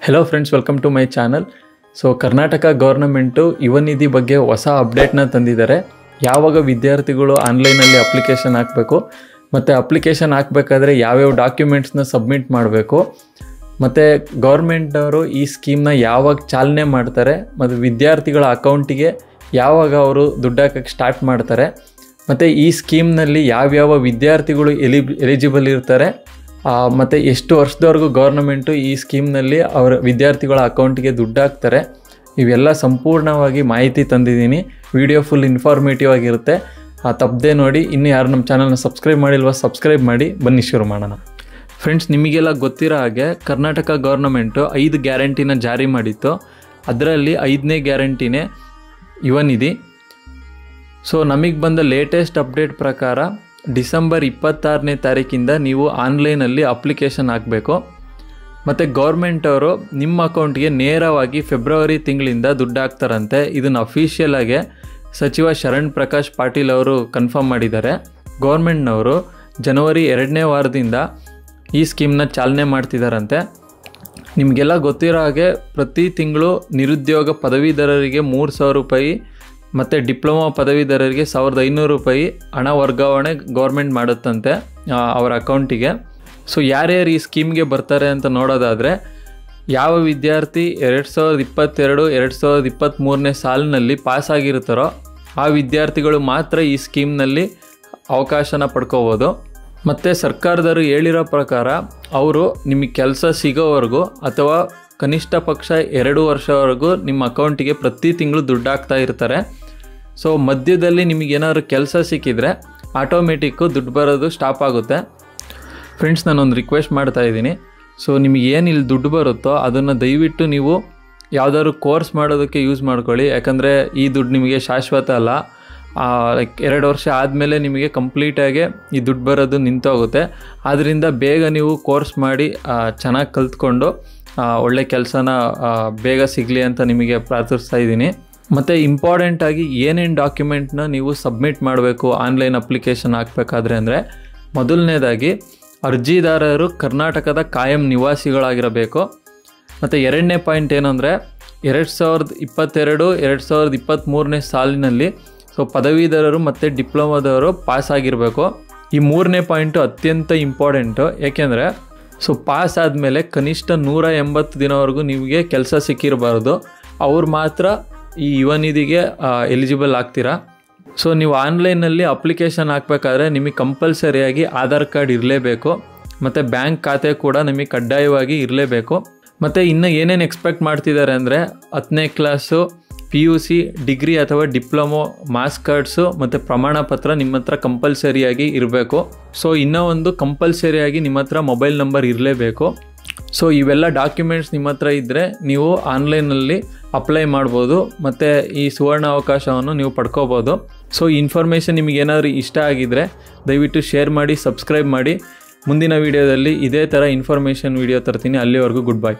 Hello friends, welcome to my channel. So Karnataka government Yuva Nidhi ಬಗ್ಗೆ ಹೊಸ ಅಪ್ಡೇಟ್ನ ತಂದಿದ್ದಾರೆ. ಯಾವಾಗ ವಿದ್ಯಾರ್ಥಿಗಳು ಆನ್ಲೈನಲ್ಲಿ ಅಪ್ಲಿಕೇಶನ್ ಹಾಕಬೇಕು ಮತ್ತು ಅಪ್ಲಿಕೇಶನ್ ಹಾಕಬೇಕಾದ್ರೆ ಯಾವ್ಯಾವ ಡಾಕ್ಯುಮೆಂಟ್ಸ್ನ ಸಬ್ಮಿಟ್ ಮಾಡಬೇಕು, ಮತ್ತು ಗೌರ್ಮೆಂಟ್ನವರು ಈ ಸ್ಕೀಮ್ನ ಯಾವಾಗ ಚಾಲನೆ ಮಾಡ್ತಾರೆ ಮತ್ತು ವಿದ್ಯಾರ್ಥಿಗಳ ಅಕೌಂಟಿಗೆ ಯಾವಾಗ ಅವರು ದುಡ್ಡು ಹಾಕಕ್ಕೆ ಸ್ಟಾರ್ಟ್ ಮಾಡ್ತಾರೆ, ಮತ್ತು ಈ ಸ್ಕೀಮ್ನಲ್ಲಿ ಯಾವ್ಯಾವ ವಿದ್ಯಾರ್ಥಿಗಳು ಎಲಿಜಿಬಲ್ ಇರ್ತಾರೆ, ಮತ್ತು ಎಷ್ಟು ವರ್ಷದವರೆಗೂ ಗೌರ್ನಮೆಂಟು ಈ ಸ್ಕೀಮ್ನಲ್ಲಿ ಅವರ ವಿದ್ಯಾರ್ಥಿಗಳ ಅಕೌಂಟಿಗೆ ದುಡ್ಡು ಹಾಕ್ತಾರೆ, ಇವೆಲ್ಲ ಸಂಪೂರ್ಣವಾಗಿ ಮಾಹಿತಿ ತಂದಿದ್ದೀನಿ. ವಿಡಿಯೋ ಫುಲ್ ಇನ್ಫಾರ್ಮೇಟಿವ್ ಆಗಿರುತ್ತೆ, ತಪ್ಪದೆ ನೋಡಿ. ಇನ್ನು ಯಾರು ನಮ್ಮ ಚಾನಲ್ನ ಸಬ್ಸ್ಕ್ರೈಬ್ ಮಾಡಿಲ್ವ ಸಬ್ಸ್ಕ್ರೈಬ್ ಮಾಡಿ. ಬನ್ನಿ ಶುರು ಮಾಡೋಣ. ಫ್ರೆಂಡ್ಸ್, ನಿಮಗೆಲ್ಲ ಗೊತ್ತಿರೋ ಹಾಗೆ ಕರ್ನಾಟಕ ಗೌರ್ನಮೆಂಟು 5 ಗ್ಯಾರಂಟಿನ ಜಾರಿ ಮಾಡಿತ್ತು. ಅದರಲ್ಲಿ 5ನೇ ಗ್ಯಾರಂಟಿನೇ ಯುವ ನಿಧಿ. ಸೊ ನಮಗೆ ಬಂದ ಲೇಟೆಸ್ಟ್ ಅಪ್ಡೇಟ್ ಪ್ರಕಾರ ಡಿಸೆಂಬರ್ 26ನೇ ತಾರೀಕಿಂದ ನೀವು ಆನ್ಲೈನಲ್ಲಿ ಅಪ್ಲಿಕೇಶನ್ ಹಾಕಬೇಕು. ಮತ್ತು ಗೌರ್ಮೆಂಟ್ ಅವರು ನಿಮ್ಮ ಅಕೌಂಟ್ಗೆ ನೇರವಾಗಿ ಫೆಬ್ರವರಿ ತಿಂಗಳಿಂದ ದುಡ್ಡು ಹಾಕ್ತಾರಂತೆ. ಇದನ್ನು ಅಫಿಷಿಯಲ್ ಆಗಿ ಸಚಿವ ಶರಣ್ ಪ್ರಕಾಶ್ ಪಾಟೀಲ್ ಅವರು ಕನ್ಫರ್ಮ್ ಮಾಡಿದ್ದಾರೆ. ಗೌರ್ಮೆಂಟ್ನವರು ಜನವರಿ 2ನೇ ವಾರದಿಂದ ಈ ಸ್ಕೀಮ್ನ ಚಾಲನೆ ಮಾಡ್ತಿದ್ದಾರಂತೆ. ನಿಮಗೆಲ್ಲ ಗೊತ್ತಿರೋ ಹಾಗೆ ಪ್ರತಿ ತಿಂಗಳು ನಿರುದ್ಯೋಗ ಪದವೀಧರರಿಗೆ 3,000 ರೂಪಾಯಿ ಮತ್ತು ಡಿಪ್ಲೊಮಾ ಪದವೀಧರರಿಗೆ 1,500 ರೂಪಾಯಿ ಹಣ ವರ್ಗಾವಣೆ ಗೌರ್ಮೆಂಟ್ ಮಾಡುತ್ತಂತೆ ಅವರ ಅಕೌಂಟಿಗೆ. ಸೊ ಯಾರ್ಯಾರು ಈ ಸ್ಕೀಮ್ಗೆ ಬರ್ತಾರೆ ಅಂತ ನೋಡೋದಾದರೆ, ಯಾವ ವಿದ್ಯಾರ್ಥಿ 2022-2023ನೇ ಸಾಲಿನಲ್ಲಿ ಪಾಸಾಗಿರ್ತಾರೋ ಆ ವಿದ್ಯಾರ್ಥಿಗಳು ಮಾತ್ರ ಈ ಸ್ಕೀಮ್ನಲ್ಲಿ ಅವಕಾಶನ ಪಡ್ಕೋಬೋದು. ಮತ್ತು ಸರ್ಕಾರದವರು ಹೇಳಿರೋ ಪ್ರಕಾರ ಅವರು ನಿಮಗೆ ಕೆಲಸ ಸಿಗೋವರೆಗೂ ಅಥವಾ ಕನಿಷ್ಠ ಪಕ್ಷ 2 ವರ್ಷವರೆಗೂ ನಿಮ್ಮ ಅಕೌಂಟಿಗೆ ಪ್ರತಿ ತಿಂಗಳು ದುಡ್ಡು ಹಾಕ್ತಾ ಇರ್ತಾರೆ. ಸೊ ಮಧ್ಯದಲ್ಲಿ ನಿಮಗೇನಾದ್ರು ಕೆಲಸ ಸಿಕ್ಕಿದರೆ ಆಟೋಮೆಟಿಕ್ಕು ದುಡ್ಡು ಬರೋದು ಸ್ಟಾಪ್ ಆಗುತ್ತೆ. ಫ್ರೆಂಡ್ಸ್, ನಾನೊಂದು ರಿಕ್ವೆಸ್ಟ್ ಮಾಡ್ತಾ ಇದ್ದೀನಿ. ಸೊ ನಿಮಗೇನು ಇಲ್ಲಿ ದುಡ್ಡು ಬರುತ್ತೋ ಅದನ್ನು ದಯವಿಟ್ಟು ನೀವು ಯಾವುದಾದ್ರು ಕೋರ್ಸ್ ಮಾಡೋದಕ್ಕೆ ಯೂಸ್ ಮಾಡ್ಕೊಳ್ಳಿ. ಯಾಕಂದರೆ ಈ ದುಡ್ಡು ನಿಮಗೆ ಶಾಶ್ವತ ಅಲ್ಲ. ಲೈಕ್ 2 ವರ್ಷ ಆದಮೇಲೆ ನಿಮಗೆ ಕಂಪ್ಲೀಟಾಗಿ ಈ ದುಡ್ಡು ಬರೋದು ನಿಂತೋಗುತ್ತೆ. ಆದ್ದರಿಂದ ಬೇಗ ನೀವು ಕೋರ್ಸ್ ಮಾಡಿ ಚೆನ್ನಾಗಿ ಕಲ್ತ್ಕೊಂಡು ಒಳ್ಳೆ ಕೆಲಸನ ಬೇಗ ಸಿಗಲಿ ಅಂತ ನಿಮಗೆ ಪ್ರಾರ್ಥಿಸ್ತಾ ಇದ್ದೀನಿ. ಮತ್ತು ಇಂಪಾರ್ಟೆಂಟಾಗಿ ಏನೇನು ಡಾಕ್ಯುಮೆಂಟ್ನ ನೀವು ಸಬ್ಮಿಟ್ ಮಾಡಬೇಕು ಆನ್ಲೈನ್ ಅಪ್ಲಿಕೇಶನ್ ಹಾಕಬೇಕಾದ್ರೆ ಅಂದರೆ, ಮೊದಲನೇದಾಗಿ ಅರ್ಜಿದಾರರು ಕರ್ನಾಟಕದ ಕಾಯಂ ನಿವಾಸಿಗಳಾಗಿರಬೇಕು. ಮತ್ತು 2ನೇ ಪಾಯಿಂಟ್ ಏನಂದರೆ 2022-2023ನೇ ಸಾಲಿನಲ್ಲಿ ಸೊ ಪದವೀಧರರು ಮತ್ತು ಡಿಪ್ಲೊಮಾದವರು ಪಾಸಾಗಿರಬೇಕು. ಈ 3ನೇ ಪಾಯಿಂಟು ಅತ್ಯಂತ ಇಂಪಾರ್ಟೆಂಟು. ಏಕೆಂದರೆ ಸೊ ಪಾಸ್ ಆದಮೇಲೆ ಕನಿಷ್ಠ 180 ದಿನವರೆಗೂ ನಿಮಗೆ ಕೆಲಸ ಸಿಕ್ಕಿರಬಾರ್ದು. ಅವ್ರು ಮಾತ್ರ ಈ ಯುವ ನಿಧಿಗೆ ಎಲಿಜಿಬಲ್ ಆಗ್ತೀರಾ. ಸೊ ನೀವು ಆನ್ಲೈನಲ್ಲಿ ಅಪ್ಲಿಕೇಶನ್ ಹಾಕಬೇಕಾದ್ರೆ ನಿಮಗೆ ಕಂಪಲ್ಸರಿಯಾಗಿ ಆಧಾರ್ ಕಾರ್ಡ್ ಇರಲೇಬೇಕು, ಮತ್ತು ಬ್ಯಾಂಕ್ ಖಾತೆ ಕೂಡ ನಿಮಗೆ ಕಡ್ಡಾಯವಾಗಿ ಇರಲೇಬೇಕು. ಮತ್ತು ಇನ್ನು ಏನೇನು ಎಕ್ಸ್ಪೆಕ್ಟ್ ಮಾಡ್ತಿದ್ದಾರೆ ಅಂದರೆ 10ನೇ ಕ್ಲಾಸು, PUC, ಡಿಗ್ರಿ ಅಥವಾ ಡಿಪ್ಲೊಮೊ, ಮಾರ್ಕ್ಸ್ ಕಾರ್ಡ್ಸು ಮತ್ತು ಪ್ರಮಾಣ ಪತ್ರ ನಿಮ್ಮ ಹತ್ರ ಕಂಪಲ್ಸರಿಯಾಗಿ ಇರಬೇಕು. ಸೊ ಇನ್ನೂ ಒಂದು ಕಂಪಲ್ಸರಿಯಾಗಿ ನಿಮ್ಮ ಹತ್ರ ಮೊಬೈಲ್ ನಂಬರ್ ಇರಲೇಬೇಕು. ಸೊ ಇವೆಲ್ಲ ಡಾಕ್ಯುಮೆಂಟ್ಸ್ ನಿಮ್ಮ ಹತ್ರ ಇದ್ದರೆ ನೀವು ಆನ್ಲೈನಲ್ಲಿ ಅಪ್ಲೈ ಮಾಡ್ಬೋದು ಮತ್ತು ಈ ಸುವರ್ಣ ಅವಕಾಶವನ್ನು ನೀವು ಪಡ್ಕೋಬೋದು. ಸೊ ಈ ಇನ್ಫಾರ್ಮೇಷನ್ ನಿಮಗೇನಾದರೂ ಇಷ್ಟ ಆಗಿದ್ದರೆ ದಯವಿಟ್ಟು ಶೇರ್ ಮಾಡಿ, ಸಬ್ಸ್ಕ್ರೈಬ್ ಮಾಡಿ. ಮುಂದಿನ ವೀಡಿಯೋದಲ್ಲಿ ಇದೇ ಥರ ಇನ್ಫಾರ್ಮೇಷನ್ ವೀಡಿಯೋ ತರ್ತೀನಿ. ಅಲ್ಲಿವರೆಗೂ ಗುಡ್ ಬೈ.